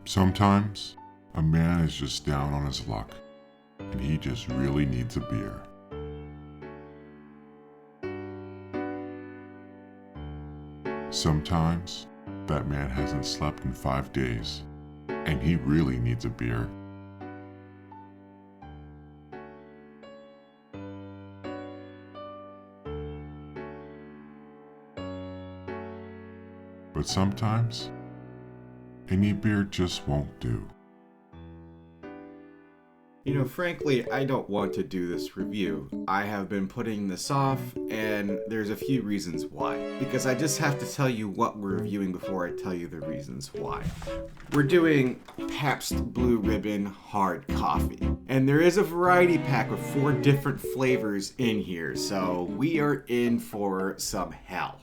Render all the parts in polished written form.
Sometimes, a man is just down on his luck, and he just really needs a beer. Sometimes, that man hasn't slept in 5 days, and he really needs a beer. But sometimes, any beer just won't do. You know, frankly, I don't want to do this review. I have been putting this off, and there's a few reasons why. Because I just have to tell you what we're reviewing before I tell you the reasons why. We're doing Pabst Blue Ribbon Hard Coffee. And there is a variety pack with 4 different flavors in here, so we are in for some hell.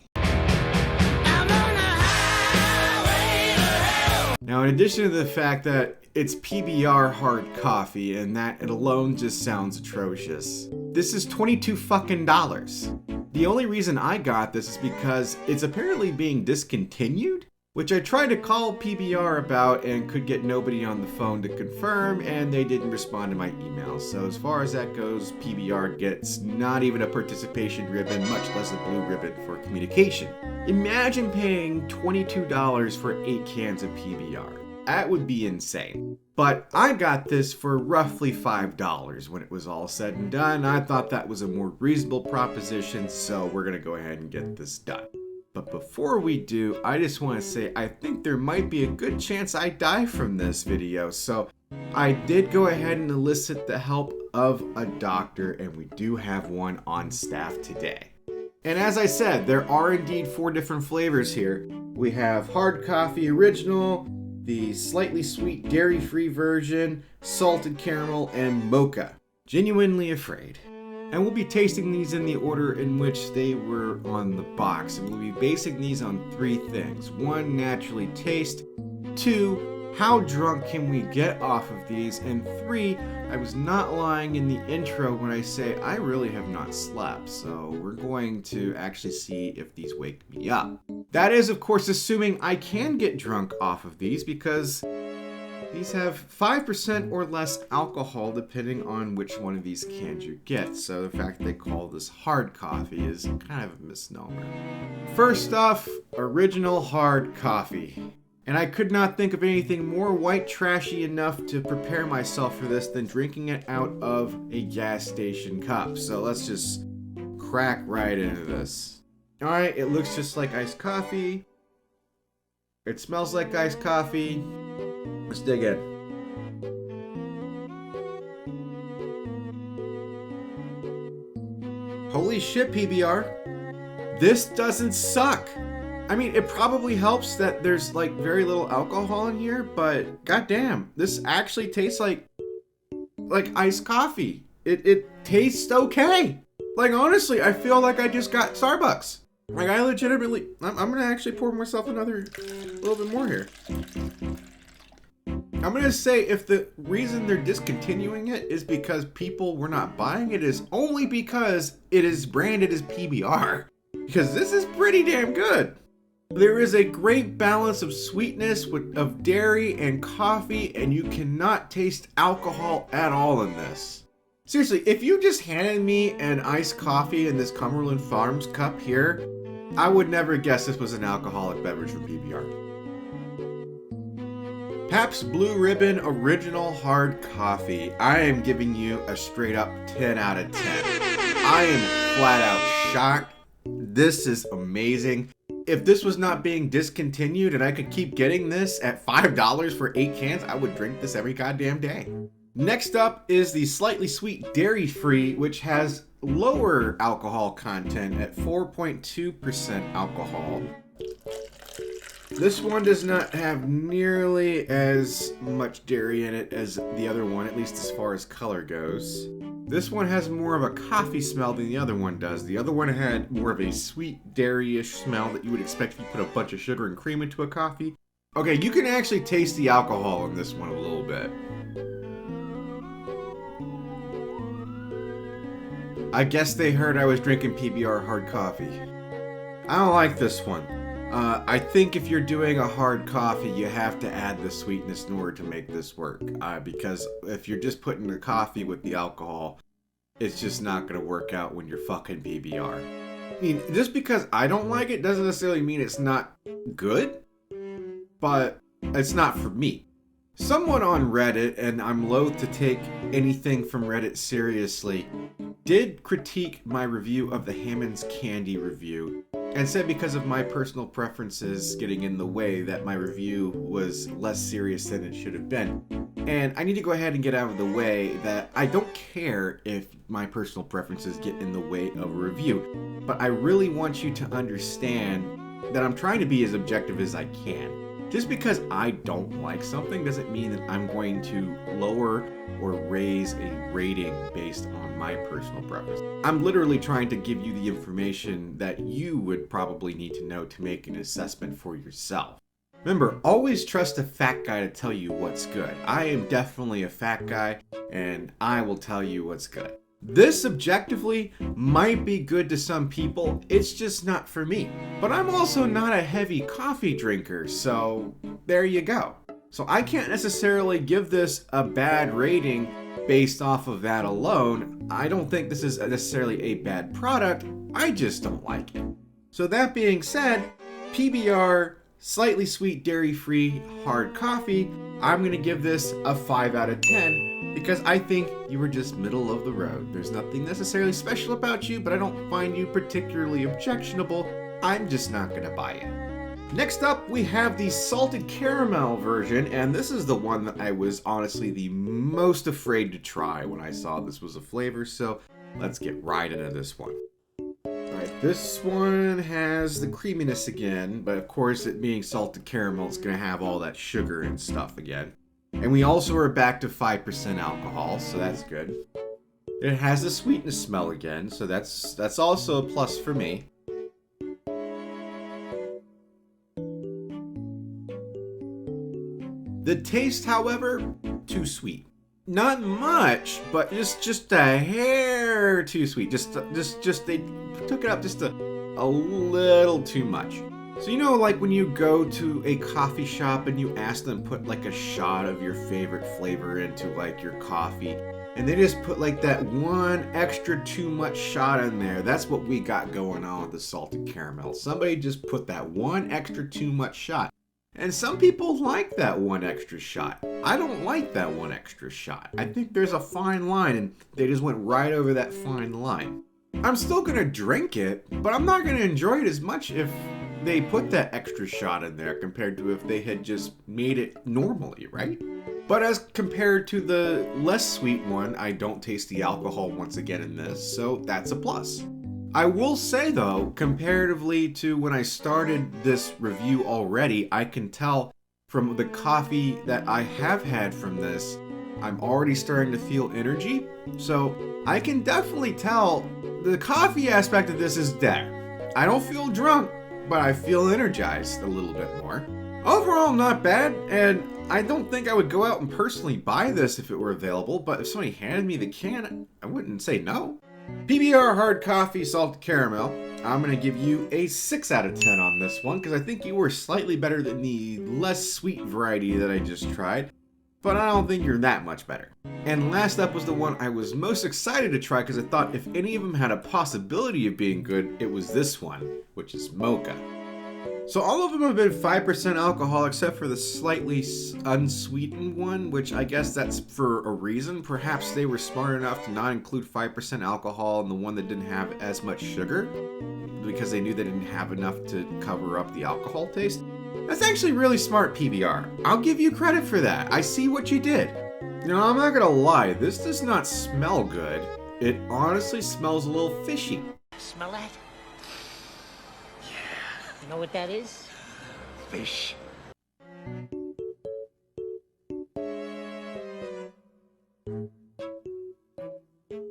Now, in addition to the fact that it's PBR hard coffee, and that it alone just sounds atrocious, this is $22 fucking dollars. The only reason I got this is because it's apparently being discontinued, which I tried to call PBR about and could get nobody on the phone to confirm, and they didn't respond to my email. So as far as that goes, PBR gets not even a participation ribbon, much less a blue ribbon for communication. Imagine paying $22 for 8 cans of PBR. That would be insane. But I got this for roughly $5 when it was all said and done. I thought that was a more reasonable proposition, so we're gonna go ahead and get this done. But before we do, I just want to say I think there might be a good chance I die from this video. So I did go ahead and elicit the help of a doctor, and we do have one on staff today. And as I said, there are indeed 4 different flavors here. We have hard coffee original, the slightly sweet dairy-free version, salted caramel, and mocha. Genuinely afraid. And we'll be tasting these in the order in which they were on the box. And we'll be basing these on 3 things. 1, naturally taste. 2, how drunk can we get off of these? And 3, I was not lying in the intro when I say I really have not slept. So we're going to actually see if these wake me up. That is, of course, assuming I can get drunk off of these, because these have 5% or less alcohol depending on which one of these cans you get, so the fact that they call this hard coffee is kind of a misnomer. First off, original hard coffee. And I could not think of anything more white trashy enough to prepare myself for this than drinking it out of a gas station cup. So let's just crack right into this. Alright, it looks just like iced coffee. It smells like iced coffee. Let's dig in. Holy shit, PBR. This doesn't suck. I mean, it probably helps that there's like very little alcohol in here, but goddamn, this actually tastes like iced coffee. It tastes okay. Like, honestly, I feel like I just got Starbucks. Like, I legitimately, I'm gonna actually pour myself another little bit more here. I'm gonna say if the reason they're discontinuing it is because people were not buying it, is only because it is branded as PBR. Because this is pretty damn good. There is a great balance of sweetness of dairy and coffee, and you cannot taste alcohol at all in this. Seriously, if you just handed me an iced coffee in this Cumberland Farms cup here, I would never guess this was an alcoholic beverage from PBR. Pabst Blue Ribbon Original Hard Coffee. I am giving you a straight up 10 out of 10. I am flat out shocked. This is amazing. If this was not being discontinued and I could keep getting this at $5 for 8 cans, I would drink this every goddamn day. Next up is the slightly sweet dairy-free, which has lower alcohol content at 4.2% alcohol. This one does not have nearly as much dairy in it as the other one, at least as far as color goes. This one has more of a coffee smell than the other one does. The other one had more of a sweet dairy-ish smell that you would expect if you put a bunch of sugar and cream into a coffee. Okay, you can actually taste the alcohol in this one a little bit. I guess they heard I was drinking PBR hard coffee. I don't like this one. I think if you're doing a hard coffee, you have to add the sweetness in order to make this work. Because if you're just putting the coffee with the alcohol, it's just not going to work out when you're fucking PBR. I mean, just because I don't like it doesn't necessarily mean it's not good, but it's not for me. Someone on Reddit, and I'm loath to take anything from Reddit seriously, did critique my review of the Hammond's Candy review and said because of my personal preferences getting in the way that my review was less serious than it should have been. And I need to go ahead and get out of the way that I don't care if my personal preferences get in the way of a review, but I really want you to understand that I'm trying to be as objective as I can. Just because I don't like something doesn't mean that I'm going to lower or raise a rating based on my personal preference. I'm literally trying to give you the information that you would probably need to know to make an assessment for yourself. Remember, always trust a fat guy to tell you what's good. I am definitely a fat guy, and I will tell you what's good. This objectively might be good to some people, it's just not for me. But I'm also not a heavy coffee drinker, so there you go. So I can't necessarily give this a bad rating based off of that alone. I don't think this is necessarily a bad product, I just don't like it. So that being said, PBR, slightly sweet dairy-free hard coffee, I'm going to give this a 5 out of 10. Because I think you were just middle of the road. There's nothing necessarily special about you, but I don't find you particularly objectionable. I'm just not gonna buy it. Next up, we have the salted caramel version, and this is the one that I was honestly the most afraid to try when I saw this was a flavor, so let's get right into this one. Alright, this one has the creaminess again, but of course it being salted caramel, it's gonna have all that sugar and stuff again. And we also are back to 5% alcohol, so that's good. It has the sweetness smell again, so that's also a plus for me. The taste, however, too sweet. Not much, but just a hair too sweet. Just they took it up just a little too much. So you know, like when you go to a coffee shop and you ask them to put like a shot of your favorite flavor into like your coffee, and they just put like that one extra too much shot in there. That's what we got going on with the salted caramel. Somebody just put that one extra too much shot. And some people like that one extra shot. I don't like that one extra shot. I think there's a fine line, and they just went right over that fine line. I'm still gonna drink it, but I'm not gonna enjoy it as much if they put that extra shot in there compared to if they had just made it normally, right? But as compared to the less sweet one, I don't taste the alcohol once again in this, so that's a plus. I will say though, comparatively to when I started this review already, I can tell from the coffee that I have had from this, I'm already starting to feel energy. So I can definitely tell the coffee aspect of this is there. I don't feel drunk, but I feel energized a little bit more. Overall, not bad, and I don't think I would go out and personally buy this if it were available, but if somebody handed me the can, I wouldn't say no. PBR hard coffee salted caramel, I'm going to give you a 6 out of 10 on this one, because I think you were slightly better than the less sweet variety that I just tried, but I don't think you're that much better. And last up was the one I was most excited to try because I thought if any of them had a possibility of being good, it was this one, which is mocha. So all of them have been 5% alcohol except for the slightly unsweetened one, which I guess that's for a reason. Perhaps they were smart enough to not include 5% alcohol in the one that didn't have as much sugar because they knew they didn't have enough to cover up the alcohol taste. That's actually really smart, PBR. I'll give you credit for that. I see what you did. You know, I'm not gonna lie, this does not smell good. It honestly smells a little fishy. Smell that? Yeah. You know what that is? Fish.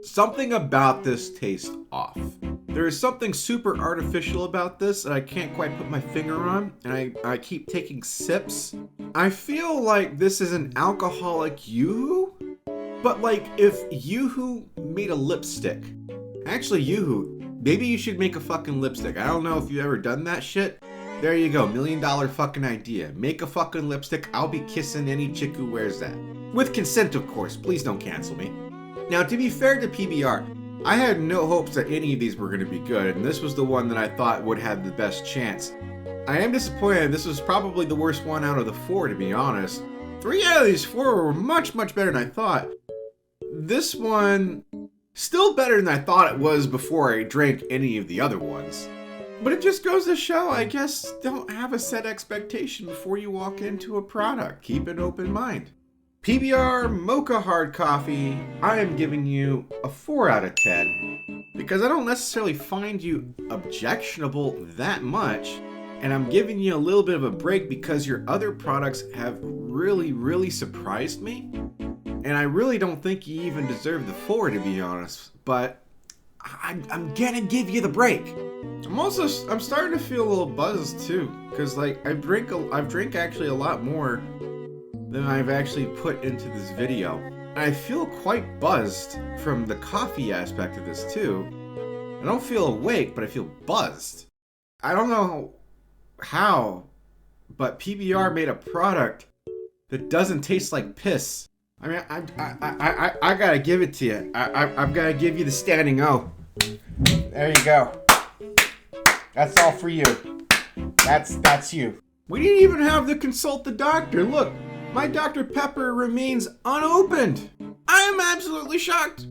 Something about this tastes off. There is something super artificial about this that I can't quite put my finger on, and I keep taking sips. I feel like this is an alcoholic Yoo-hoo, but like if Yoo-hoo made a lipstick. Actually, Yoo-hoo, maybe you should make a fucking lipstick. I don't know if you've ever done that shit, There you go, $1 million fucking idea. Make a fucking lipstick, I'll be kissing any chick who wears that. With consent, of course, please don't cancel me. Now, to be fair to PBR, I had no hopes that any of these were going to be good, and this was the one that I thought would have the best chance. I am disappointed, this was probably the worst one out of the 4, to be honest. 3 out of these 4 were much, much better than I thought. This one, still better than I thought it was before I drank any of the other ones. But it just goes to show, I guess, don't have a set expectation before you walk into a product. Keep an open mind. PBR Mocha Hard Coffee, I am giving you a 4 out of 10. Because I don't necessarily find you objectionable that much. And I'm giving you a little bit of a break because your other products have really, really surprised me. And I really don't think you even deserve the 4, to be honest. But I'm gonna give you the break. I'm starting to feel a little buzzed too, because like I've drank actually a lot more than I've actually put into this video. And I feel quite buzzed from the coffee aspect of this too. I don't feel awake, but I feel buzzed. I don't know how, but PBR made a product that doesn't taste like piss. I mean, I gotta give it to you. I've gotta give you the standing O. There you go. That's all for you. That's you. We didn't even have to consult the doctor. Look, my Dr. Pepper remains unopened. I am absolutely shocked.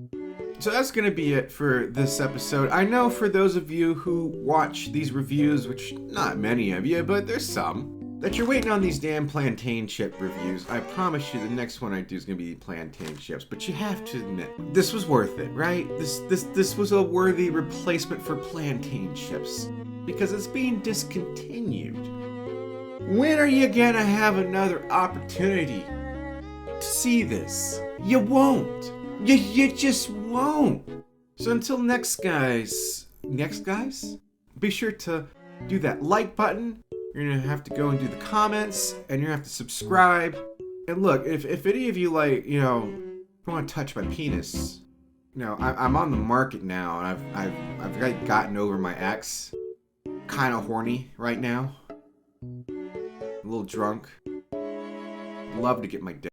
So that's gonna be it for this episode. I know for those of you who watch these reviews, which not many of you, but there's some, that you're waiting on these damn plantain chip reviews. I promise you the next one I do is gonna be plantain chips, but you have to admit, this was worth it, right? This was a worthy replacement for plantain chips, because it's being discontinued. When are you gonna have another opportunity to see this? You won't. You just won't. So until next guys, be sure to do that like button. You're gonna have to go and do the comments, and you're gonna have to subscribe. And look, if any of you like, want to touch my penis, I'm on the market now, and I've gotten over my ex. Kind of horny right now. A little drunk. Love to get my dick